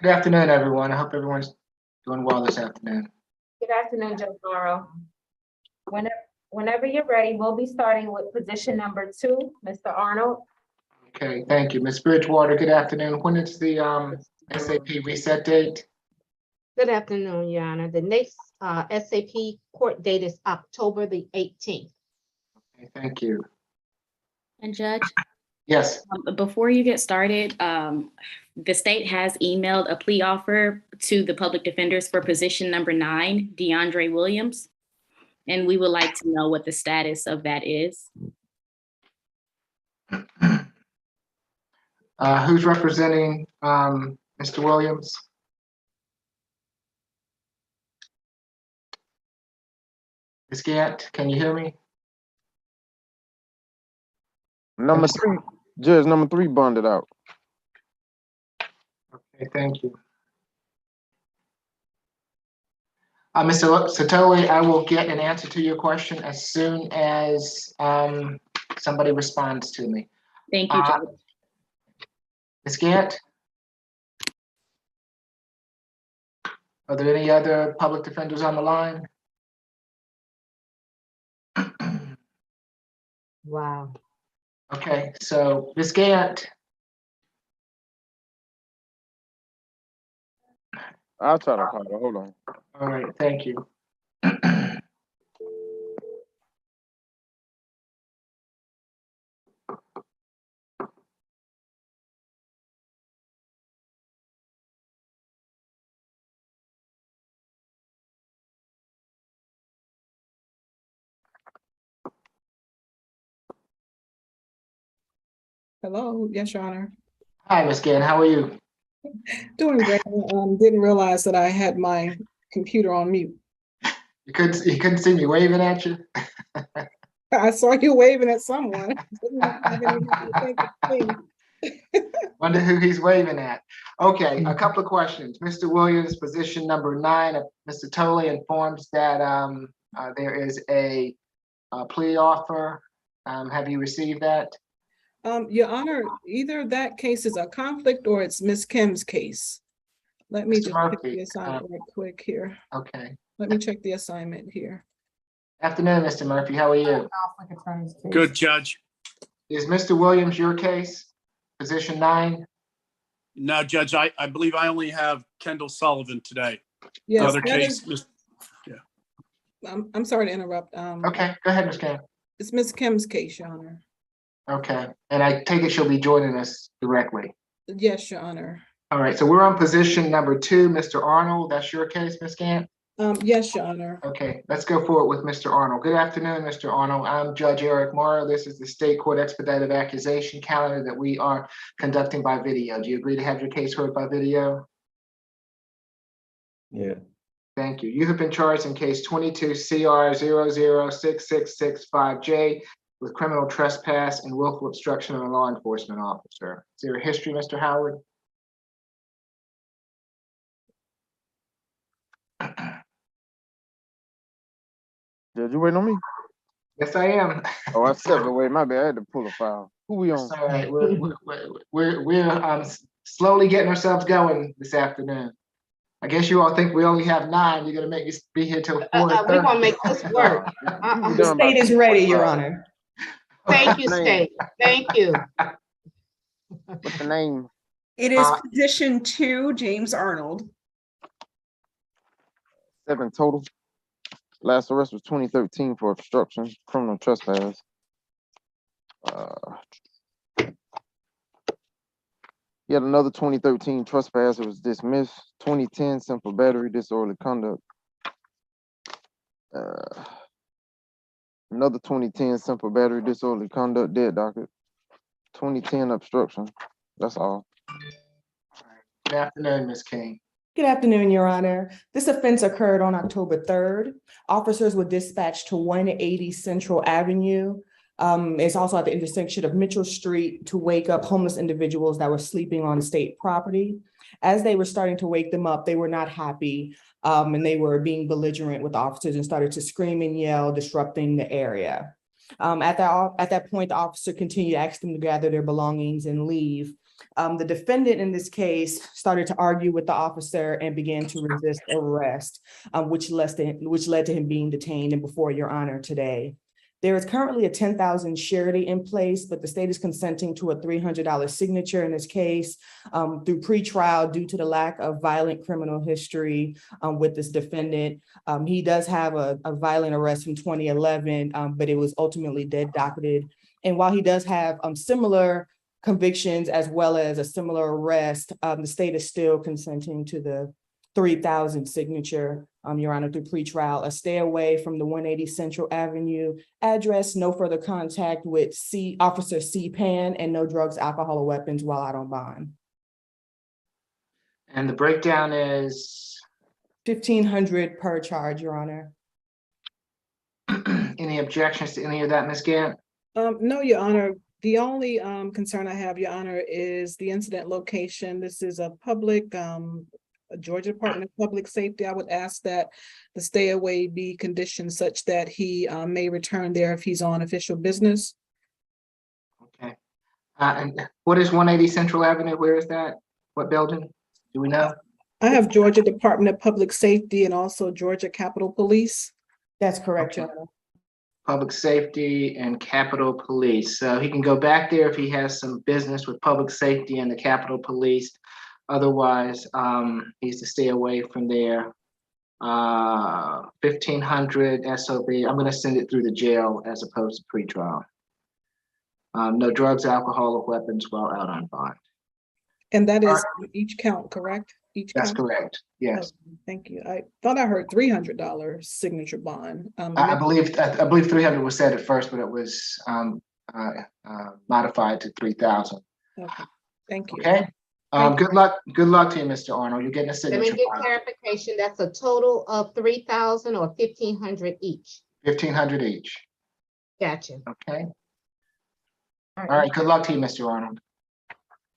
Good afternoon, everyone. I hope everyone's doing well this afternoon. Good afternoon, Judge Morrow. Whenever you're ready, we'll be starting with position number 2, Mr. Arnold. Okay, thank you. Ms. Bridgewater, good afternoon. When is the SAP reset date? Good afternoon, Your Honor. The next SAP court date is October the 18th. Okay, thank you. And Judge, Yes. before you get started, the state has emailed a plea offer to the public defenders for position number 9, DeAndre Williams. And we would like to know what the status of that is. Who's representing Mr. Williams? Ms. Gant, can you hear me? Number 3, Judge, number 3 bonded out. Okay, thank you. Mr. Satoli, I will get an answer to your question as soon as somebody responds to me. Thank you, Judge. Ms. Gant? Are there any other public defenders on the line? Wow. Okay, so Ms. Gant, I'll try to call her. Hold on. all right, thank you. Hello, yes, Your Honor. Hi, Ms. Gant, how are you? Doing great. Didn't realize that I had my computer on mute. You couldn't see me waving at you? I saw you waving at someone. Didn't have anything to think of me. Wonder who he's waving at. Okay, a couple of questions. Mr. Williams, position number 9, Mr. Tolley informs that there is a plea offer. Have you received that? Your Honor, either that case is a conflict or it's Miss Kim's case. Let me Mr. just check Murphy, the assignment right quick here. Okay. Let me check the assignment here. Afternoon, Mr. Murphy, how are you? Good, Judge. Is Mr. Williams your case? Position 9? No, Judge, I believe I only have Kendall Sullivan today. The Yes, other that case, is, I'm sorry to interrupt. Okay, go ahead, Ms. Kim. It's Miss Kim's case, Your Honor. Okay, and I take it she'll be joining us directly. Yes, Your Honor. All right, so we're on position number 2, Mr. Arnold. That's your case, Ms. Gant? Yes, Your Honor. Okay, let's go forward with Mr. Arnold. Good afternoon, Mr. Arnold. I'm Judge Eric Morrow. This is the state court expedited accusation calendar that we are conducting by video. Do you agree to have your case heard by video? Yeah. Thank you. You have been charged in case 22 CR 006665J with criminal trespass and willful obstruction of a law enforcement officer. Is there a history, Mr. Howard? Judge, you waiting on me? Yes, I am. Oh, I stepped away. My bad. I had to pull a file. Who we on? All right, we're slowly getting ourselves going this afternoon. I guess you all think we only have 9. You're gonna make me be here till 4:30. We're gonna make this work. The state is ready, Your Honor. Thank you, state. Thank you. What's the name? It is position 2, James Arnold. 7 total. Last arrest was 2013 for obstruction, criminal trespass. He had another 2013 trespass. It was dismissed. 2010 simple battery, disorderly conduct. Another 2010 simple battery, disorderly conduct, dead docket. 2010 obstruction. That's all. Good afternoon, Ms. King. Good afternoon, Your Honor. This offense occurred on October 3rd. Officers were dispatched to 180 Central Avenue. It's also at the intersection of Mitchell Street to wake up homeless individuals that were sleeping on state property. As they were starting to wake them up, they were not happy and they were being belligerent with officers and started to scream and yell, disrupting the area. At that point, the officer continued to ask them to gather their belongings and leave. The defendant in this case started to argue with the officer and began to resist arrest, which led to him being detained and before your honor today. There is currently a $10,000 surety in place, but the state is consenting to a $300 signature in this case through pretrial due to the lack of violent criminal history with this defendant. He does have a violent arrest from 2011, but it was ultimately dead docketed. And while he does have similar convictions as well as a similar arrest, the state is still consenting to the 3,000 signature, your honor, through pretrial, a stay away from the 180 Central Avenue address, no further contact with Officer C. Pan, and no drugs, alcohol, or weapons while out on bond. And the breakdown is $1,500 per charge, your honor. any objections to any of that, Ms. Gant? No, your honor. The only concern I have, your honor, is the incident location. This is a public Georgia Department of Public Safety. I would ask that the stay away be conditioned such that he may return there if he's on official business. Okay. And what is 180 Central Avenue? Where is that? What building? Do we know? I have Georgia Department of Public Safety and also Georgia Capitol Police. That's correct, Okay. your honor. Public Safety and Capitol Police. So he can go back there if he has some business with Public Safety and the Capitol Police. Otherwise, he's to stay away from there. 1,500 SOB. I'm going to send it through the jail as opposed to pretrial. No drugs, alcohol, or weapons while out on bond. And that is each count, correct? Each That's count? correct. Yes. Oh, thank you. I thought I heard $300 signature bond. I believe 300 was said at first, but it was modified to 3,000. Okay, thank you. Okay. Good luck to you, Mr. Arnold. You're getting a Let signature. me get clarification. That's a total of 3,000 or 1,500 each. 1,500 each. Gotcha. Okay. All right. Good luck to you, Mr. Arnold.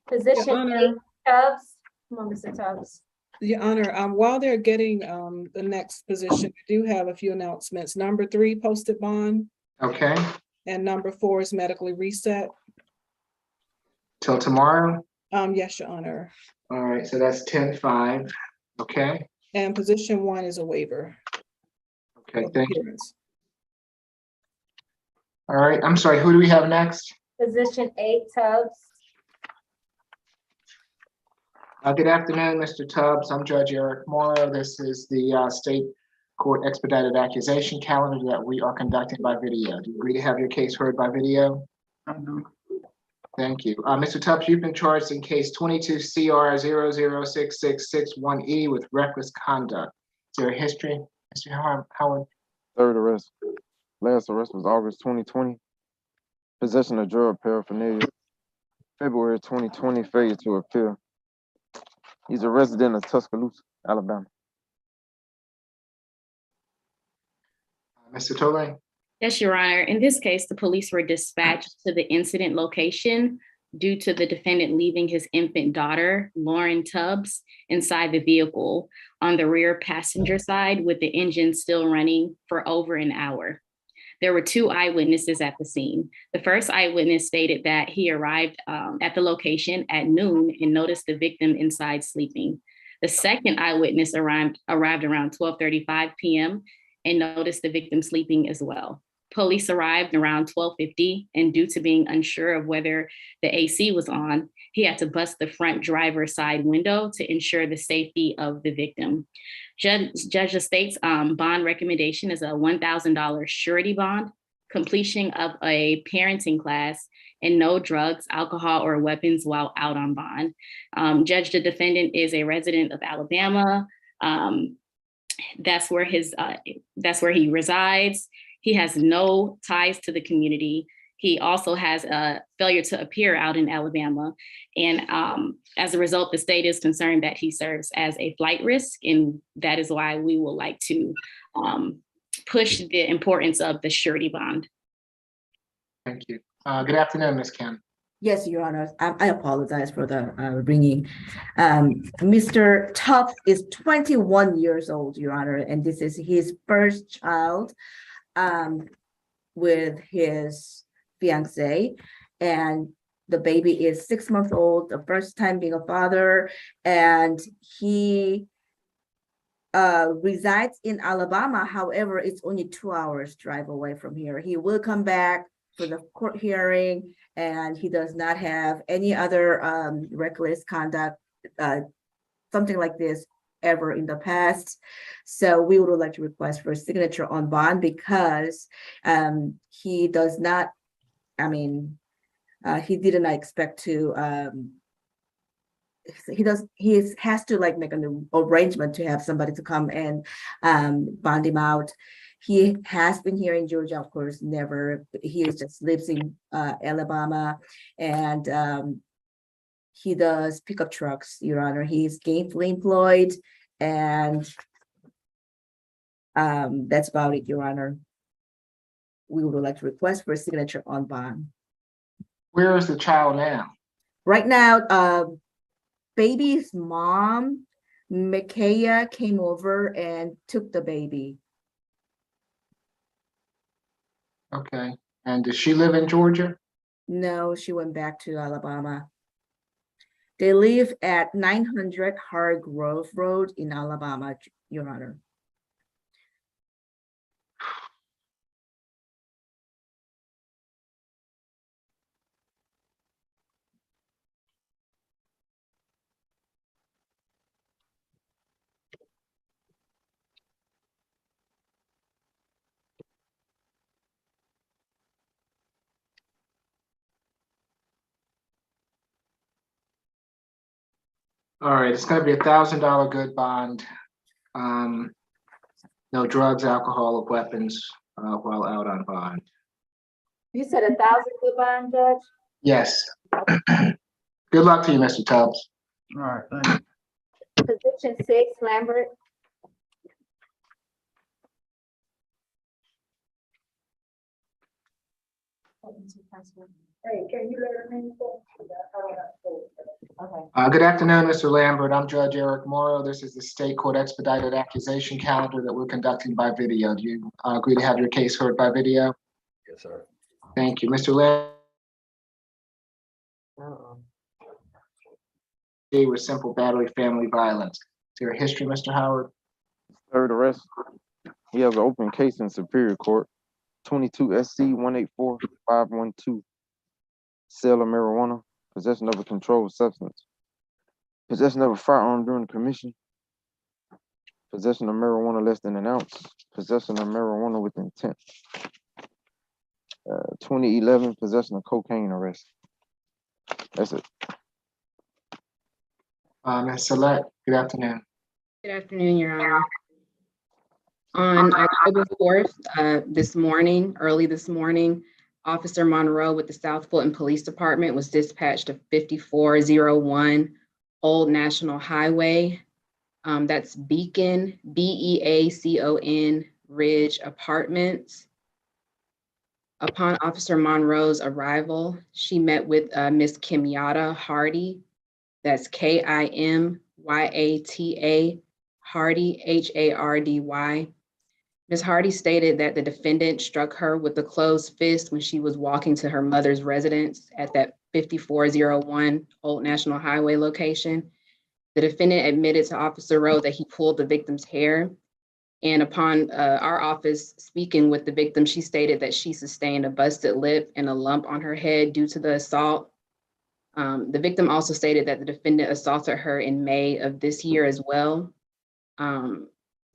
Position Your Honor. 8, Tubbs. Come on, Mr. Tubbs. Your honor, while they're getting the next position, I do have a few announcements. Number 3, posted bond, Okay. and number 4 is medically reset. Till tomorrow. Yes, your honor. All right. So that's 10-5. Okay. And position 1 is a waiver. Okay. of Thank you. appearance. All right. I'm sorry. Who do we have next? Position 8, Tubbs. Good afternoon, Mr. Tubbs. I'm Judge Eric Morrow. This is the state court expedited accusation calendar that we are conducting by video. Do you agree to have your case heard by video? Thank you. Mr. Tubbs, you've been charged in case 22 CR 006661E with reckless conduct. Is there a history, Mr. Howard? Third arrest. Last arrest was August 2020. Possession of drug paraphernalia. February 2020, failure to appear. He's a resident of Tuscaloosa, Alabama. Mr. Tole? Yes, Your Honor. In this case, the police were dispatched to the incident location due to the defendant leaving his infant daughter, Lauren Tubbs, inside the vehicle on the rear passenger side with the engine still running for over an hour. There were 2 eyewitnesses at the scene. The first eyewitness stated that he arrived at the location at noon and noticed the victim inside sleeping. The second eyewitness arrived around 12:35 p.m. and noticed the victim sleeping as well. Police arrived around 12:50, and due to being unsure of whether the AC was on, he had to bust the front driver's side window to ensure the safety of the victim. Judge the state's bond recommendation is a $1,000 surety bond, completion of a parenting class, and no drugs, alcohol, or weapons while out on bond. Judge, the defendant is a resident of Alabama. That's where he resides. He has no ties to the community. He also has a failure to appear out in Alabama. And as a result, the state is concerned that he serves as a flight risk. And that is why we would like to push the importance of the surety bond. Thank you. Good afternoon, Ms. Kim. Yes, Your Honor. I apologize for the ringing. Mr. Tubbs is 21 years old, Your Honor, and this is his first child. with his fiancee, and the baby is 6 months old, the first time being a father, and he resides in Alabama. However, it's only 2 hours drive away from here. He will come back for the court hearing, and he does not have any other reckless conduct, something like this ever in the past. So we would like to request for a signature on bond because he does not, he did not expect to, he has to like make an arrangement to have somebody to come and bond him out. He has been here in Georgia, of course, never, he just lives in Alabama, and he does pickup trucks, Your Honor. He's gainfully employed, and that's about it, Your Honor. We would like to request for a signature on bond. Where is the child now? Right now, baby's mom, Micaiah, came over and took the baby. Okay, and does she live in Georgia? No, she went back to Alabama. They live at 900 Hargrove Road in Alabama, Your Honor. All right, it's gonna be $1,000 good bond. No drugs, alcohol, or weapons while out on bond. You said 1,000 good bond, Judge? Yes. Good luck to you, Mr. Tubbs. All right, thank you. Position 6, Lambert. Hey, can you let him in? Okay. Good afternoon, Mr. Lambert. I'm Judge Eric Morrow. This is the State Court Expedited Accusation Calendar that we're conducting by video. Do you agree to have your case heard by video? Yes, sir. Thank you, Mr. Lambert. With simple battery, family violence. Is there a history, Mr. Howard? Third arrest. He has an open case in Superior Court, 22 SC 184-512. Sale of marijuana, possession of a controlled substance, possession of a firearm during the commission, possession of marijuana less than an ounce, possession of marijuana with intent. 2011 possession of cocaine arrest. That's it. Ms. Select, good afternoon. Good afternoon, Your Honor. On October 4th, early this morning, Officer Monroe with the South Fulton Police Department was dispatched to 5401 Old National Highway. That's Beacon, Beacon Ridge Apartments. Upon Officer Monroe's arrival, she met with Miss Kimyata Hardy. That's Kimyata Hardy, Hardy. Ms. Hardy stated that the defendant struck her with a closed fist when she was walking to her mother's residence at that 5401 Old National Highway location. The defendant admitted to Officer Rowe that he pulled the victim's hair. And upon our office speaking with the victim, she stated that she sustained a busted lip and a lump on her head due to the assault. The victim also stated that the defendant assaulted her in May of this year as well.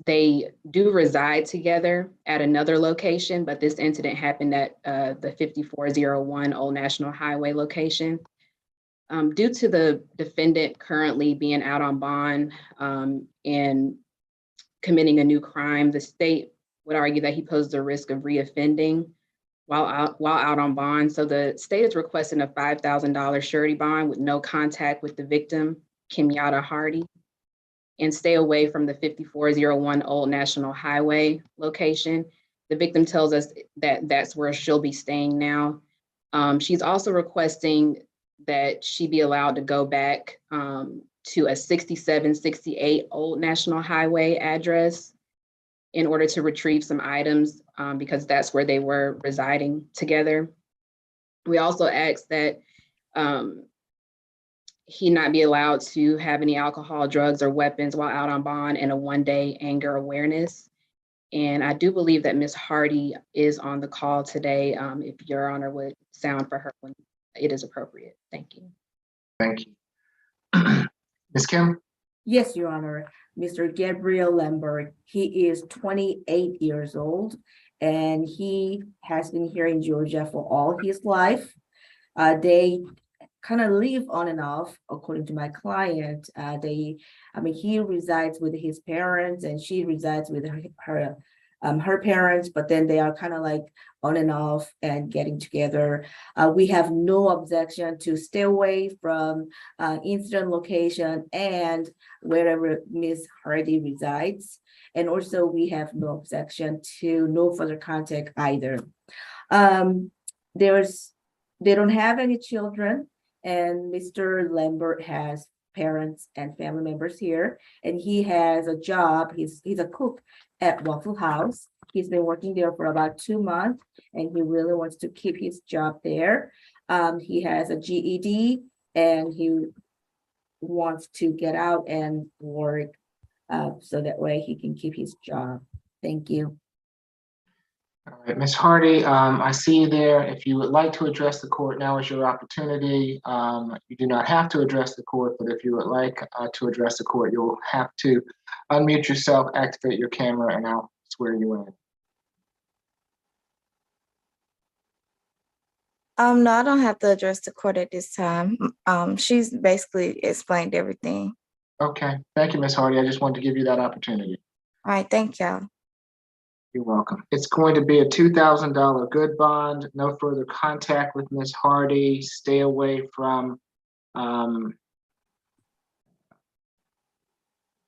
They do reside together at another location, but this incident happened at the 5401 Old National Highway location. Due to the defendant currently being out on bond and committing a new crime, the state would argue that he posed a risk of reoffending while out on bond. So the state is requesting a $5,000 surety bond with no contact with the victim, Kimyata Hardy, and stay away from the 5401 Old National Highway location. The victim tells us that that's where she'll be staying now. She's also requesting that she be allowed to go back to a 6768 Old National Highway address. in order to retrieve some items because that's where they were residing together. We also asked that he not be allowed to have any alcohol, drugs, or weapons while out on bond, and a 1-day anger awareness. And I do believe that Ms. Hardy is on the call today, if Your Honor would sound for her when it is appropriate. Thank you. Thank you. Ms. Kim? Yes, Your Honor. Mr. Gabriel Lemberg, he is 28 years old, and he has been here in Georgia for all his life. They kind of live on and off, according to my client. He resides with his parents, and she resides with her parents, but then they are kind of like on and off and getting together. We have no objection to stay away from incident location and wherever Ms. Hardy resides. And also we have no objection to no further contact either. They don't have any children, and Mr. Lemberg has parents and family members here, and he has a job. He's a cook at Waffle House. He's been working there for about 2 months, and he really wants to keep his job there. He has a GED, and he wants to get out and work so that way he can keep his job. Thank you. All right, Ms. Hardy, I see you there. If you would like to address the court, now is your opportunity. You do not have to address the court, but if you would like to address the court, you'll have to unmute yourself, activate your camera, and I'll swear you in. No, I don't have to address the court at this time. She's basically explained everything. Okay, thank you, Ms. Hardy. I just wanted to give you that opportunity. All right, thank y'all. You're welcome. It's going to be a $2,000 good bond. No further contact with Ms. Hardy. Stay away from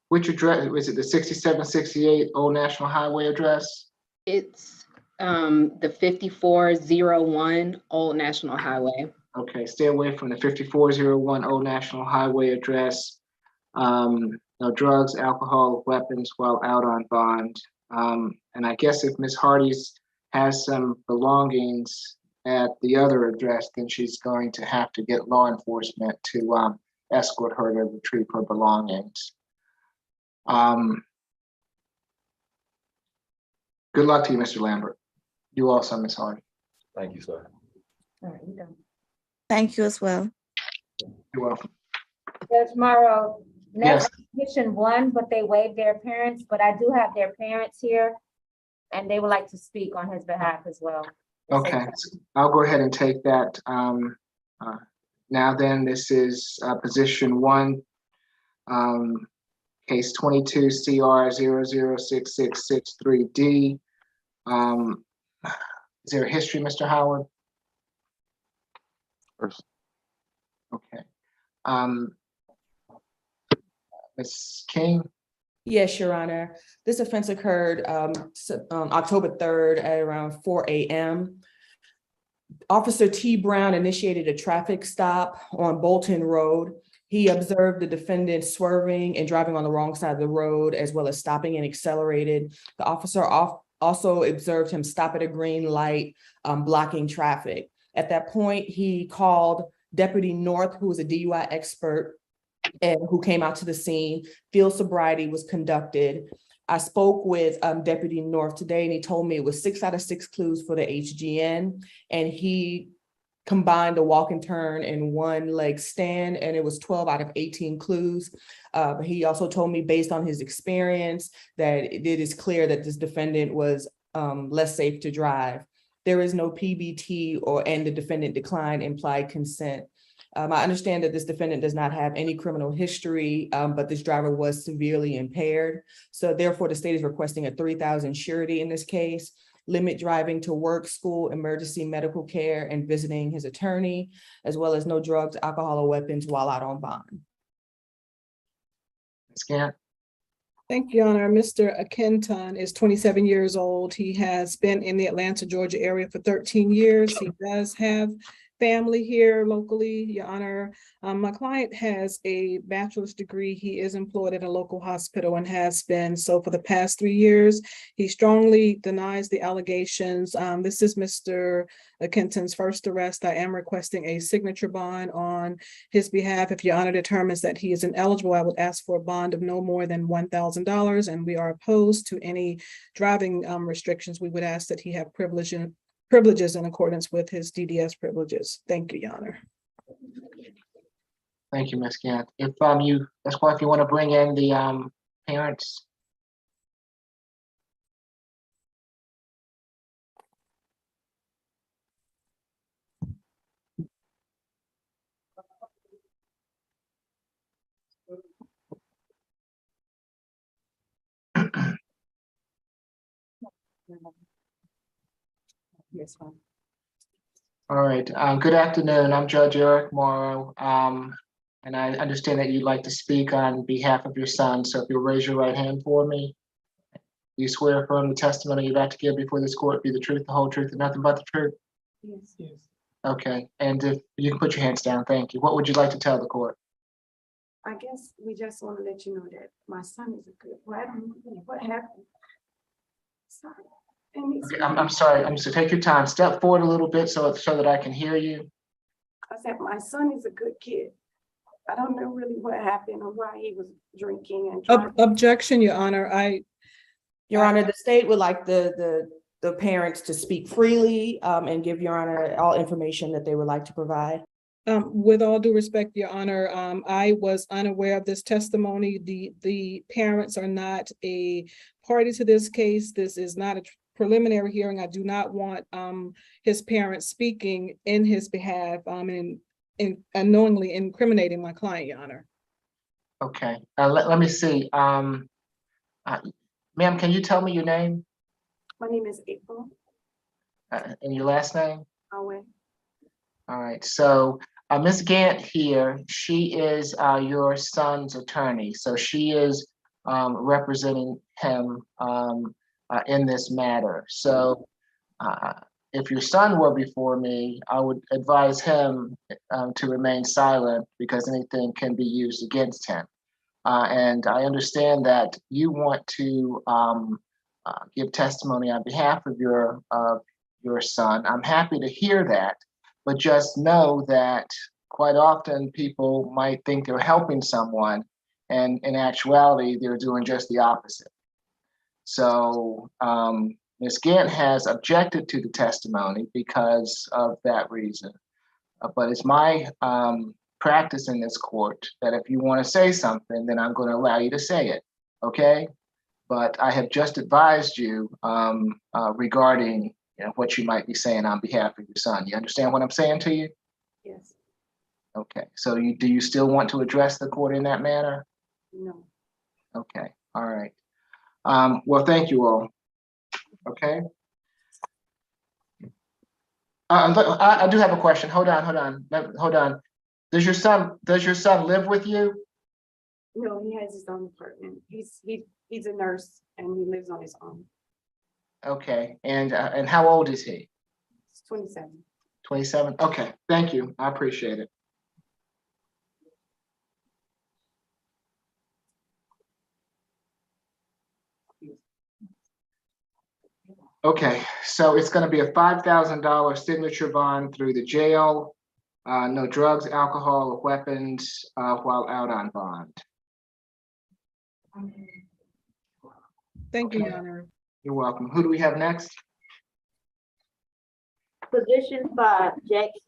which address? Was it the 6768 Old National Highway address? It's the 5401 Old National Highway. Okay, stay away from the 5401 Old National Highway address. No drugs, alcohol, weapons while out on bond. And I guess if Ms. Hardy's has some belongings at the other address, then she's going to have to get law enforcement to escort her to retrieve her belongings. Good luck to you, Mr. Lambert. You also, Ms. Hardy. Thank you, sir. All right, you done. Thank you as well. You're welcome. Judge Morrow, Yes. next petition 1, but they waived their appearance, but I do have their parents here, and they would like to speak on his behalf as well. Okay, I'll go ahead and take that. Now then, this is position 1, case 22 CR 006663D. Is there a history, Mr. Howard? First. Okay. Ms. King? Yes, Your Honor. This offense occurred October 3rd at around 4 a.m. Officer T. Brown initiated a traffic stop on Bolton Road. He observed the defendant swerving and driving on the wrong side of the road, as well as stopping and accelerated. The officer also observed him stop at a green light, blocking traffic. At that point, he called Deputy North, who was a DUI expert, and who came out to the scene. Field sobriety was conducted. I spoke with Deputy North today, and he told me it was 6 out of 6 clues for the HGN, and he combined a walk and turn and 1 leg stand, and it was 12 out of 18 clues. He also told me, based on his experience, that it is clear that this defendant was less safe to drive. There is no PBT and the defendant declined implied consent. I understand that this defendant does not have any criminal history, but this driver was severely impaired. So therefore, the state is requesting a $3,000 surety in this case, limit driving to work, school, emergency medical care, and visiting his attorney, as well as no drugs, alcohol, or weapons while out on bond. Ms. Gant? Thank you, Your Honor. Mr. Akenton is 27 years old. He has been in the Atlanta, Georgia area for 13 years. He does have family here locally, Your Honor. My client has a bachelor's degree. He is employed at a local hospital and has been so for the past 3 years. He strongly denies the allegations. This is Mr. Kenton's first arrest. I am requesting a signature bond on his behalf. If Your Honor determines that he is ineligible, I would ask for a bond of no more than $1,000, and we are opposed to any driving restrictions. We would ask that he have privileges in accordance with his DDS privileges. Thank you, Your Honor. Thank you, Ms. Gant. If that's why if you want to bring in the parents. Yes, ma'am. All right, good afternoon. I'm Judge Eric Morrow. And I understand that you'd like to speak on behalf of your son. So if you'll raise your right hand for me. You swear affirm the testimony you're about to give before this court be the truth, the whole truth, and nothing but the truth? Yes. Yes. Okay, and if you can put your hands down, thank you. What would you like to tell the court? I guess we just want to let you know that my son is a good boy. I don't know what happened. Sorry. Okay, I'm sorry. So take your time. Step forward a little bit so that I can hear you. I said my son is a good kid. I don't know really what happened or why he was drinking and driving. Objection, Your Honor. Your Honor, the state would like the parents to speak freely and give Your Honor all information that they would like to provide. With all due respect, Your Honor, I was unaware of this testimony. The parents are not a party to this case. This is not a preliminary hearing. I do not want his parents speaking in his behalf and unknowingly incriminating my client, Your Honor. Okay, let me see. Ma'am, can you tell me your name? My name is April. And your last name? Owen. All right, so Ms. Gant here, she is your son's attorney. So she is representing him in this matter. So if your son were before me, I would advise him to remain silent because anything can be used against him. And I understand that you want to give testimony on behalf of your son. I'm happy to hear that, but just know that quite often people might think they're helping someone, and in actuality, they're doing just the opposite. So Ms. Gant has objected to the testimony because of that reason. But it's my practice in this court that if you want to say something, then I'm going to allow you to say it, okay? But I have just advised you regarding what you might be saying on behalf of your son. You understand what I'm saying to you? Yes. Okay, so do you still want to address the court in that manner? No. Okay, all right. Well, thank you all. Okay. I do have a question. Hold on. Does your son live with you? No, he has his own apartment. He's a nurse and he lives on his own. Okay, and how old is he? He's 27. 27? Okay, thank you. I appreciate it. Okay, so it's going to be a $5,000 signature bond through the jail. No drugs, alcohol, or weapons while out on bond. Thank you, Your Honor. You're welcome. Who do we have next? Position 5, Jackson.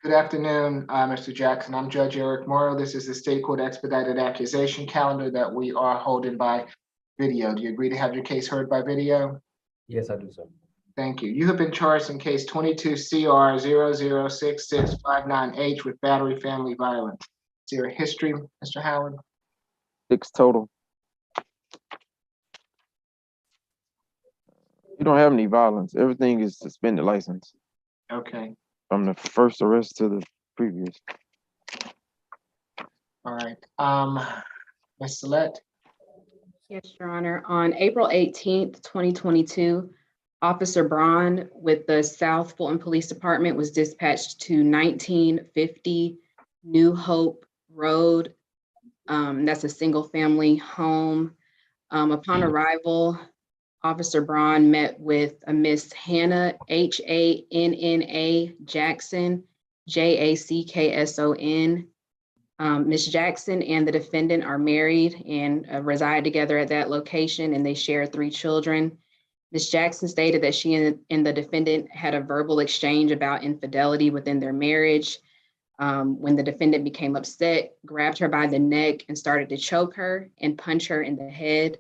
Good afternoon, Mr. Jackson. I'm Judge Eric Morrow. This is the State Court Expedited Accusation calendar that we are holding by video. Do you agree to have your case heard by video? Yes, I do, sir. Thank you. You have been charged in case 22 CR 006659H with battery family violence. Is there a history, Mr. Howard? 6 total. You don't have any violence. Everything is suspended license. Okay. From the first arrest to the previous. All right. Ms. Salette? Yes, Your Honor. On April 18th, 2022, Officer Braun with the South Fulton Police Department was dispatched to 1950 New Hope Road. That's a single-family home. Upon arrival, Officer Braun met with a Miss Hannah, Hanna Jackson, Jackson. Ms. Jackson and the defendant are married and reside together at that location, and they share 3 children. Ms. Jackson stated that she and the defendant had a verbal exchange about infidelity within their marriage. When the defendant became upset, grabbed her by the neck and started to choke her and punch her in the head.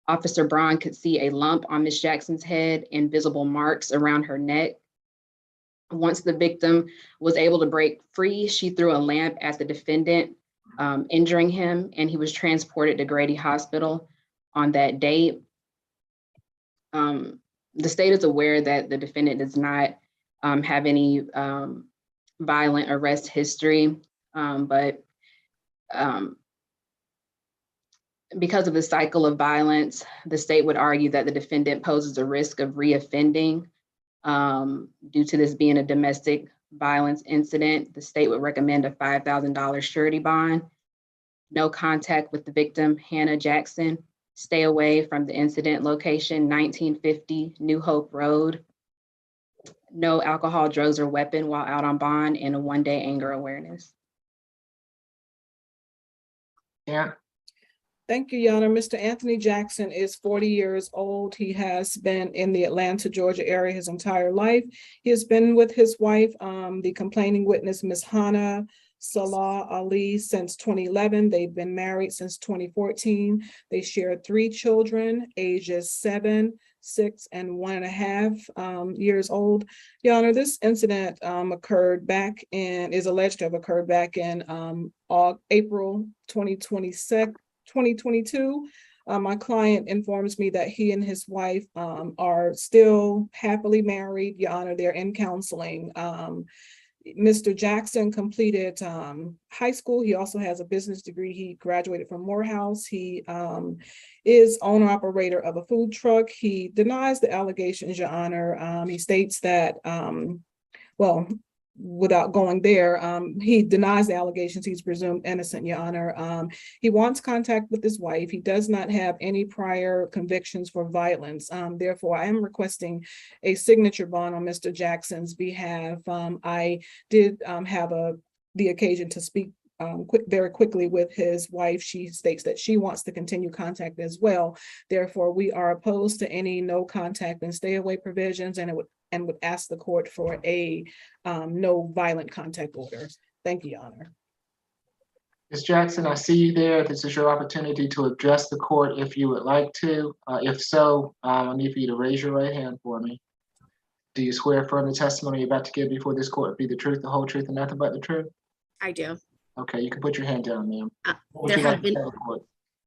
Officer Braun could see a lump on Ms. Jackson's head and visible marks around her neck. Once the victim was able to break free, she threw a lamp at the defendant, injuring him, and he was transported to Grady Hospital on that date. The state is aware that the defendant does not have any violent arrest history, but because of the cycle of violence, the state would argue that the defendant poses a risk of reoffending. Due to this being a domestic violence incident, the state would recommend a $5,000 surety bond. No contact with the victim, Hannah Jackson. Stay away from the incident location, 1950 New Hope Road. No alcohol, drugs, or weapon while out on bond, and a 1-day anger awareness. Yeah. Thank you, Your Honor. Mr. Anthony Jackson is 40 years old. He has been in the Atlanta, Georgia area his entire life. He has been with his wife, the complaining witness, Ms. Hannah Salah Ali, since 2011. They've been married since 2014. They share 3 children, ages 7, 6, and 1.5 years old. Your Honor, this incident is alleged to have occurred back in April 2022. My client informs me that he and his wife are still happily married. Your Honor, they're in counseling. Mr. Jackson completed high school. He also has a business degree. He graduated from Morehouse. He is owner operator of a food truck. He denies the allegations, Your Honor. He states that, without going there, he denies the allegations. He's presumed innocent, Your Honor. He wants contact with his wife. He does not have any prior convictions for violence. Therefore, I am requesting a signature bond on Mr. Jackson's behalf. I did have the occasion to speak very quickly with his wife. She states that she wants to continue contact as well. Therefore, we are opposed to any no contact and stay away provisions, and would ask the court for a no violent contact order. Thank you, Your Honor. Ms. Jackson, I see you there. This is your opportunity to address the court if you would like to. If so, I need for you to raise your right hand for me. Do you swear affirm the testimony you're about to give before this court be the truth, the whole truth, and nothing but the truth? I do. Okay, you can put your hand down, ma'am. There have been,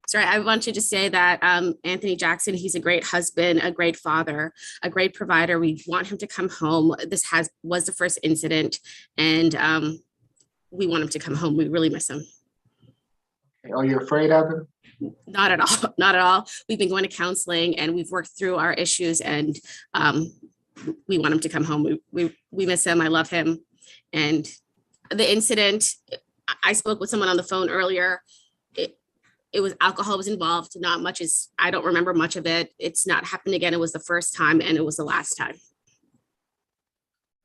sorry, I want you to say that Anthony Jackson, he's a great husband, a great father, a great provider. We want him to come home. This was the first incident, and we want him to come home. We really miss him. Are you afraid of him? Not at all. Not at all. We've been going to counseling and we've worked through our issues, and we want him to come home. We miss him. I love him. And the incident, I spoke with someone on the phone earlier. It was alcohol was involved. Not much is, I don't remember much of it. It's not happened again. It was the first time and it was the last time.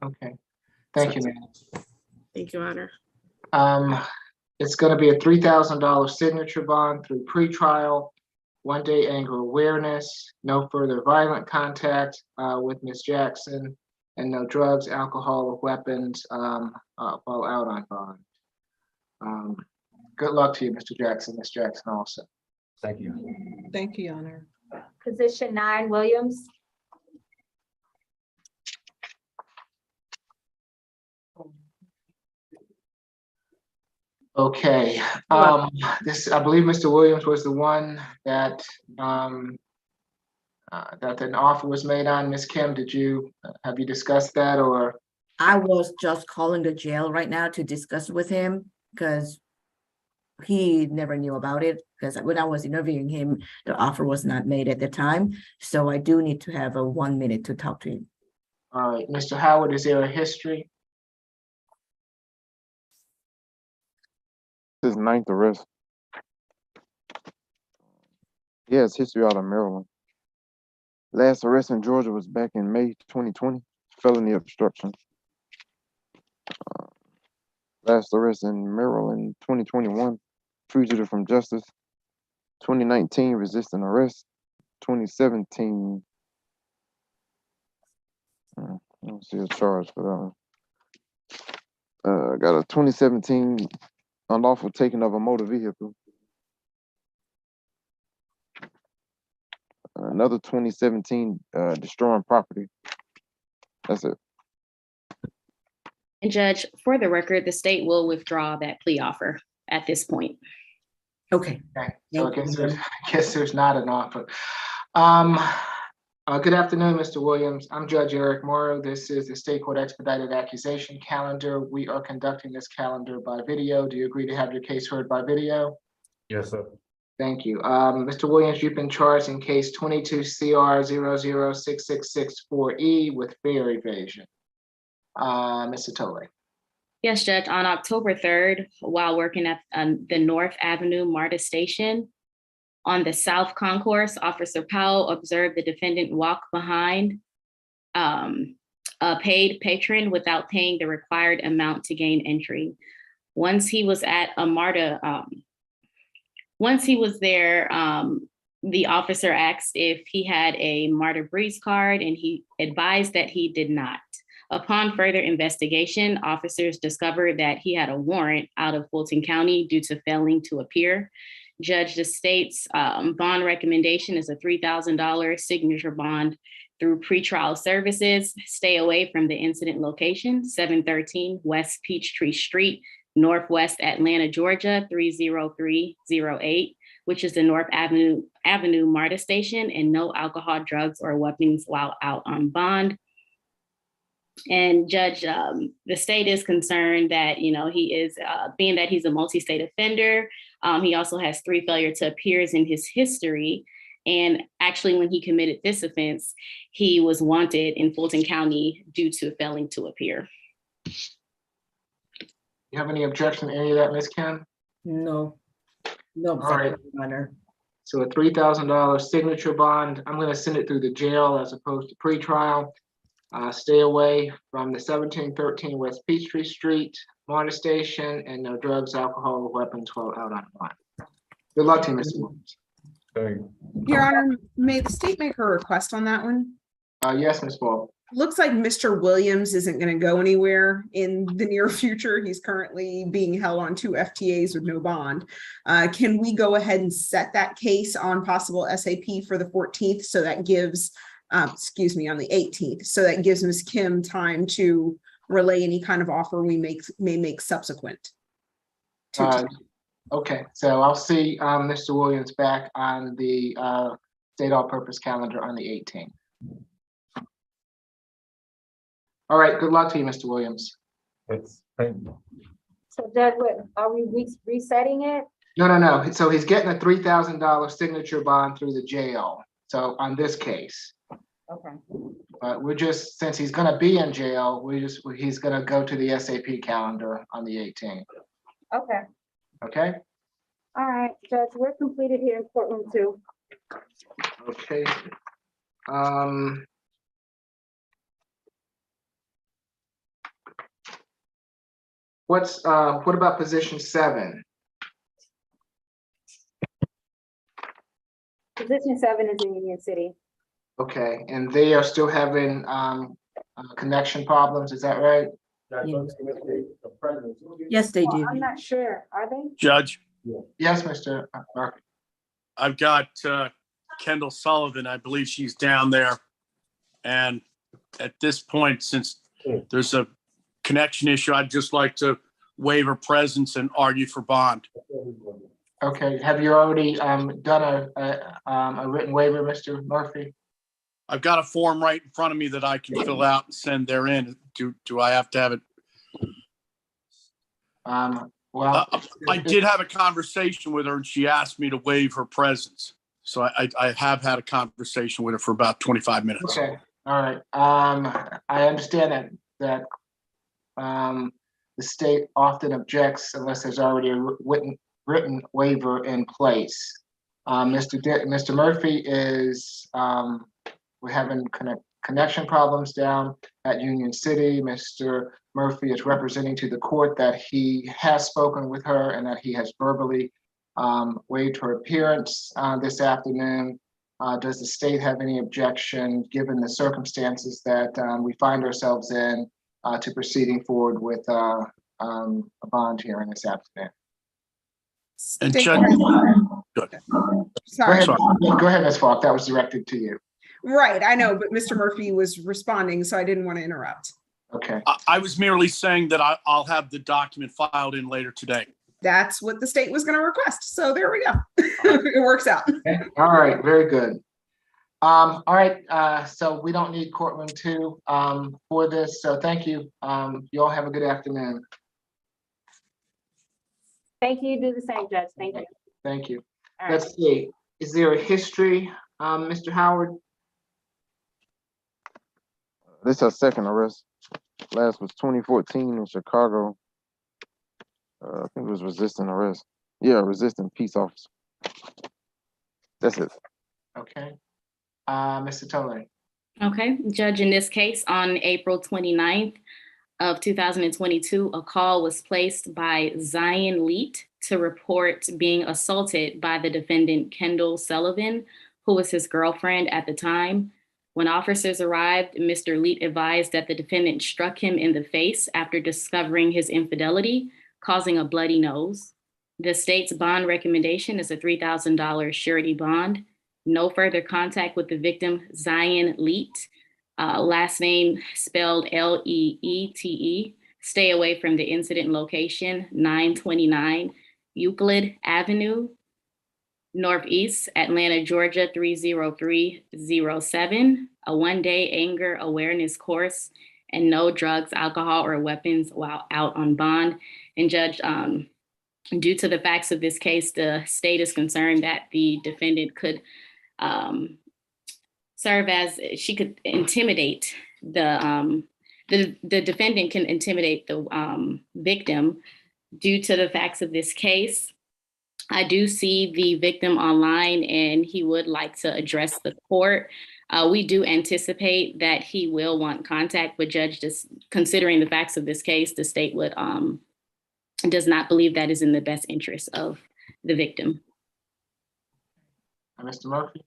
Okay. Thank you, ma'am. Thank you, Honor. It's going to be a $3,000 signature bond through pretrial, 1-day anger awareness, no further violent contact with Ms. Jackson, and no drugs, alcohol, or weapons while out on bond. Good luck to you, Mr. Jackson, Ms. Jackson also. Thank you. Thank you, Your Honor. Position 9, Williams. Okay, this, I believe Mr. Williams was the one that that an offer was made on. Ms. Kim, have you discussed that, or? I was just calling the jail right now to discuss with him because he never knew about it because when I was interviewing him, the offer was not made at the time. So I do need to have a 1 minute to talk to him. All right, Mr. Howard, is there a history? This is ninth arrest. He has history out of Maryland. Last arrest in Georgia was back in May 2020, felony obstruction. Last arrest in Maryland, 2021, fugitive from justice. 2019, resisting arrest. 2017, I don't see a charge for that one. Got a 2017 unlawful taking of a motor vehicle. Another 2017 destroying property. That's it. And Judge, for the record, the state will withdraw that plea offer at this point. Okay. Okay, so I guess there's not an offer. Good afternoon, Mr. Williams. I'm Judge Eric Morrow. This is the State Court Expedited Accusation Calendar. We are conducting this calendar by video. Do you agree to have your case heard by video? Yes, sir. Thank you. Mr. Williams, you've been charged in case 22 CR 006664E with fare evasion. Mr. Tole. Yes, Judge, on October 3rd, while working at the North Avenue MARTA station, on the South Concourse, Officer Powell observed the defendant walk behind a paid patron without paying the required amount to gain entry. Once he was at a MARTA, once he was there, the officer asked if he had a MARTA Breeze card, and he advised that he did not. Upon further investigation, officers discovered that he had a warrant out of Fulton County due to failing to appear. Judge, the state's bond recommendation is a $3,000 signature bond through pretrial services. Stay away from the incident location, 713 West Peachtree Street, Northwest Atlanta, Georgia, 30308, which is the North Avenue MARTA station, and no alcohol, drugs, or weapons while out on bond. And Judge, the state is concerned that, he is, being that he's a multi-state offender, he also has 3 failure to appears in his history. And actually, when he committed this offense, he was wanted in Fulton County due to failing to appear. You have any objection to any of that, Ms. Kim? No. No. All right. Honor. So a $3,000 signature bond. I'm going to send it through the jail as opposed to pretrial. Stay away from the 1713 West Peachtree Street, MARTA station, and no drugs, alcohol, or weapons while out on bond. Good luck to you, Mr. Williams. Your Honor, may the state make a request on that one? Yes, Ms. Ball. Looks like Mr. Williams isn't going to go anywhere in the near future. He's currently being held on 2 FTAs with no bond. Can we go ahead and set that case on possible SAP for the 14th? So that gives, on the 18th. So that gives Ms. Kim time to relay any kind of offer we may make subsequent. Okay, so I'll see Mr. Williams back on the state all-purpose calendar on the 18th. All right, good luck to you, Mr. Williams. So Judge, are we resetting it? No. So he's getting a $3,000 signature bond through the jail. So on this case. Okay. But we're just, since he's gonna be in jail, he's gonna go to the SAP calendar on the 18th. Okay. Okay? All right, Judge, we're completed here in courtroom 2. Okay. What about position 7? Position 7 is in Union City. Okay, and they are still having connection problems, is that right? Yes, they do. I'm not sure, are they? Judge, Yes, Mr. Murphy. I've got Kendall Sullivan. I believe she's down there. And at this point, since there's a connection issue, I'd just like to waive her presence and argue for bond. Okay, have you already done a written waiver, Mr. Murphy? I've got a form right in front of me that I can fill out and send therein. Do I have to have it? Well, I did have a conversation with her and she asked me to waive her presence. So I have had a conversation with her for about 25 minutes. okay, all right. I understand that the state often objects unless there's already a written waiver in place. Mr. Murphy is, we're having connection problems down at Union City. Mr. Murphy is representing to the court that he has spoken with her and that he has verbally waived her appearance this afternoon. Does the state have any objection, given the circumstances that we find ourselves in, to proceeding forward with a bond hearing this afternoon? And State Judge, Court- good. Sorry. Go ahead, Ms. Falk. That was directed to you. Right, I know, but Mr. Murphy was responding, so I didn't want to interrupt. Okay. I was merely saying that I'll have the document filed in later today. That's what the state was going to request. So there we go. It works out. All right, very good. All right, so we don't need courtroom 2 for this, so thank you. You all have a good afternoon. Thank you. Do the same, Judge. Thank you. Thank you. All right. Let's see, is there a history, Mr. Howard? This is her second arrest. Last was 2014 in Chicago. I think it was resisting arrest. Yeah, resisting peace officer. That's it. Okay. Mr. Tolley. Okay, Judge, in this case, on April 29th of 2022, a call was placed by Zion Leet to report being assaulted by the defendant, Kendall Sullivan, who was his girlfriend at the time. When officers arrived, Mr. Leet advised that the defendant struck him in the face after discovering his infidelity, causing a bloody nose. The state's bond recommendation is a $3,000 surety bond. No further contact with the victim, Zion Leet, last name spelled Leete. Stay away from the incident location, 929 Euclid Avenue, Northeast, Atlanta, Georgia, 30307. A one-day anger awareness course, and no drugs, alcohol, or weapons while out on bond. And Judge, due to the facts of this case, the state is concerned that the defendant could serve as, she could intimidate the defendant can intimidate the victim due to the facts of this case. I do see the victim online and he would like to address the court. We do anticipate that he will want contact with Judge. Just considering the facts of this case, the state would does not believe that is in the best interest of the victim. Mr. Murphy.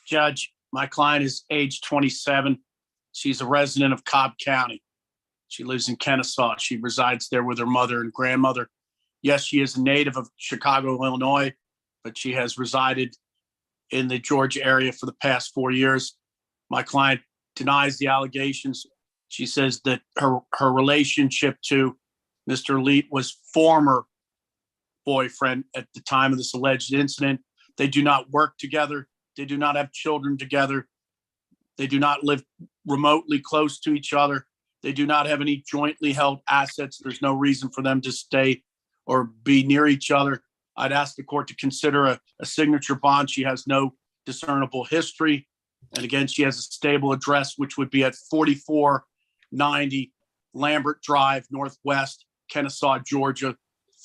Judge, my client is age 27. She's a resident of Cobb County. She lives in Kennesaw. She resides there with her mother and grandmother. Yes, she is a native of Chicago, Illinois, but she has resided in the Georgia area for the past 4 years. My client denies the allegations. She says that her relationship to Mr. Leet was former boyfriend at the time of this alleged incident. They do not work together. They do not have children together. They do not live remotely close to each other. They do not have any jointly held assets. There's no reason for them to stay or be near each other. I'd ask the court to consider a signature bond. She has no discernible history. And again, she has a stable address, which would be at 4490 Lambert Drive, Northwest, Kennesaw, Georgia,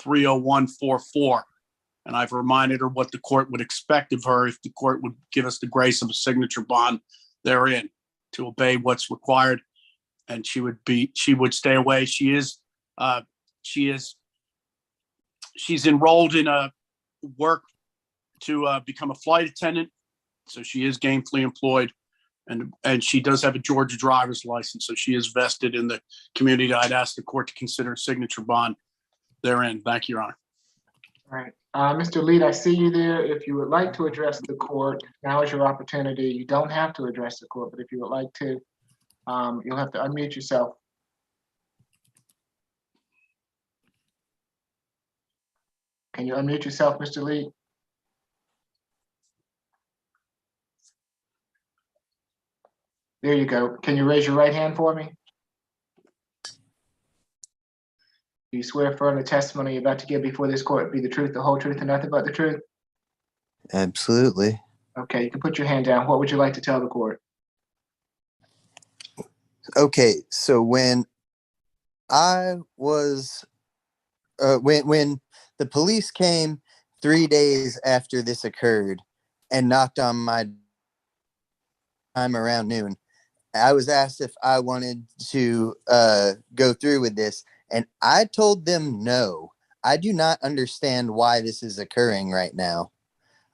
30144. And I've reminded her what the court would expect of her if the court would give us the grace of a signature bond therein to obey what's required. And she would stay away. She's enrolled in a work to become a flight attendant. So she is gainfully employed, and she does have a Georgia driver's license. So she is vested in the community. I'd ask the court to consider a signature bond therein. Thank you, Your Honor. All right, Mr. Leet, I see you there. If you would like to address the court, now is your opportunity. You don't have to address the court, but if you would like to, you'll have to unmute yourself. Can you unmute yourself, Mr. Leet? There you go. Can you raise your right hand for me? Do you swear affirm the testimony you're about to give before this court be the truth, the whole truth, and nothing but the truth? Absolutely. Okay, you can put your hand down. What would you like to tell the court? Okay, so when I was, when the police came 3 days after this occurred and knocked on my time around noon, I was asked if I wanted to go through with this, and I told them no. I do not understand why this is occurring right now.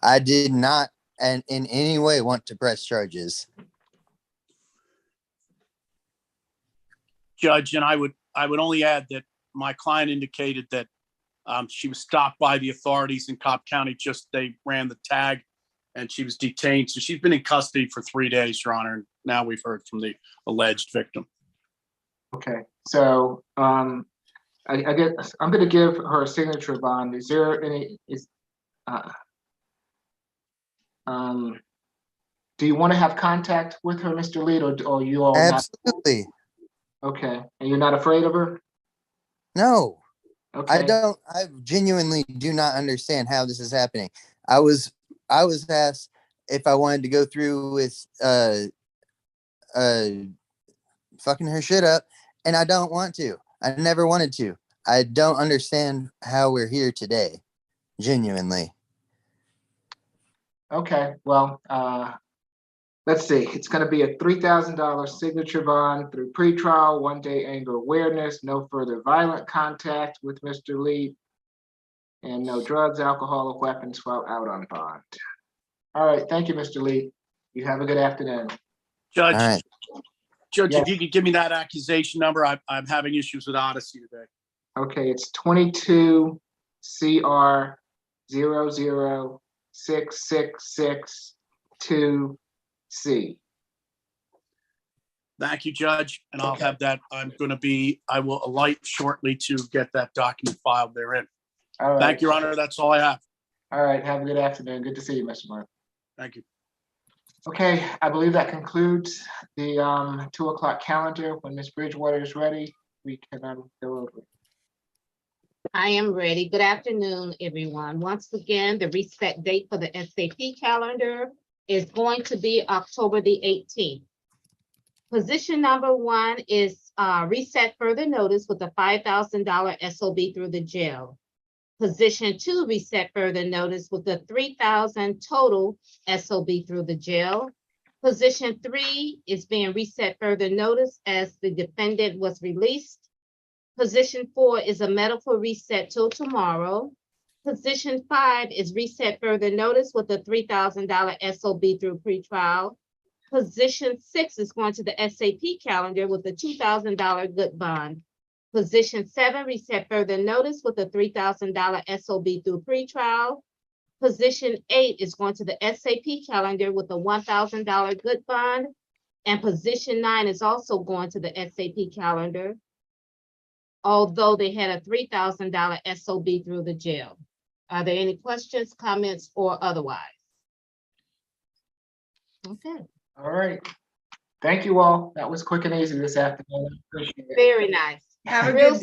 I did not and in any way want to press charges. Judge, and I would only add that my client indicated that she was stopped by the authorities in Cobb County. Just they ran the tag and she was detained. So she's been in custody for 3 days, Your Honor. And now we've heard from the alleged victim. Okay, so I'm going to give her a signature bond. Is there any, do you want to have contact with her, Mr. Lead, or you all not? Absolutely. Okay, and you're not afraid of her? No. Okay. I genuinely do not understand how this is happening. I was asked if I wanted to go through with fucking her shit up, and I don't want to. I never wanted to. I don't understand how we're here today. Genuinely. Okay, well, let's see. It's going to be a $3,000 signature bond through pretrial, 1 day anger awareness, no further violent contact with Mr. Lee, and no drugs, alcohol, or weapons while out on bond. All right, thank you, Mr. Lee. You have a good afternoon. Judge, All right. Judge, Yes. if you could give me that accusation number, I'm having issues with Odyssey today. Okay, it's 22 CR 0066662 C. Thank you, Judge, and I'll Okay. have that. I will alight shortly to get that document filed therein. All right. Thank you, Your Honor. That's all I have. All right, have a good afternoon. Good to see you, Mr. Martin. Thank you. Okay, I believe that concludes the 2 o'clock calendar. When Ms. Bridgewater is ready, we can go over. I am ready. Good afternoon, everyone. Once again, the reset date for the SAP calendar is going to be October the 18th. Position number 1 is reset further notice with a $5,000 SOB through the jail. Position 2, reset further notice with a $3,000 total SOB through the jail. Position 3 is being reset further notice as the defendant was released. Position 4 is a medical reset till tomorrow. Position 5 is reset further notice with a $3,000 SOB through pretrial. Position 6 is going to the SAP calendar with a $2,000 good bond. Position 7, reset further notice with a $3,000 SOB through pretrial. Position 8 is going to the SAP calendar with a $1,000 good bond. And position 9 is also going to the SAP calendar, although they had a $3,000 SOB through the jail. Are there any questions, comments, or otherwise? Okay. All right. Thank you all. That was quick and easy this afternoon. I appreciate it. Very nice. Have a Real good day.